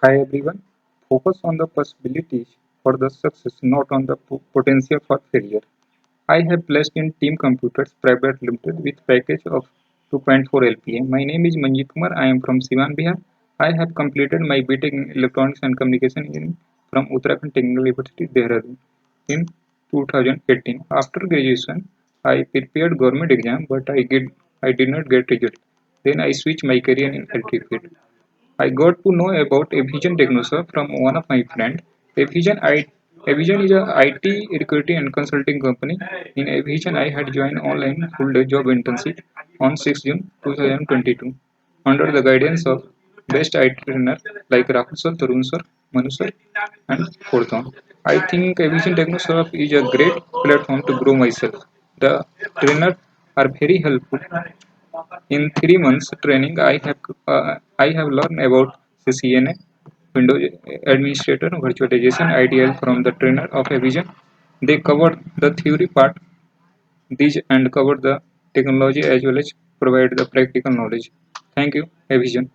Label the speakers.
Speaker 1: Hi everyone. Focus on the possibilities for the success, not on the potential for failure. I have placed in Team Computers Private Limited with package of 2.4 LPA. My name is Manjeet Kumar. I am from Siwan, Bihar. I have completed my B.Tech in Electronics and Communication from Uttarakhand Technical University, Dehradun in 2018. After graduation, I prepared government exam, but I did not get result. Then I switched my career in electric field. I got to know about Evision Technoserve from one of my friends. Evision, Evision is a IT recruiting and consulting company. In Evision, I had joined online full-day job internship on 6 June 2022 under the guidance of best IT trainer like Rahul sir, Tarun sir, Manu sir, and Forthon. I think Evision Technoserve is a great platform to grow myself. The trainer are very helpful. In 3 months training, I have learned about CCNA, Windows Administrator, virtualization, ideal from the trainer of Evision. They covered the theory part, these and covered the technology as well as provide the practical knowledge. Thank you, Evision.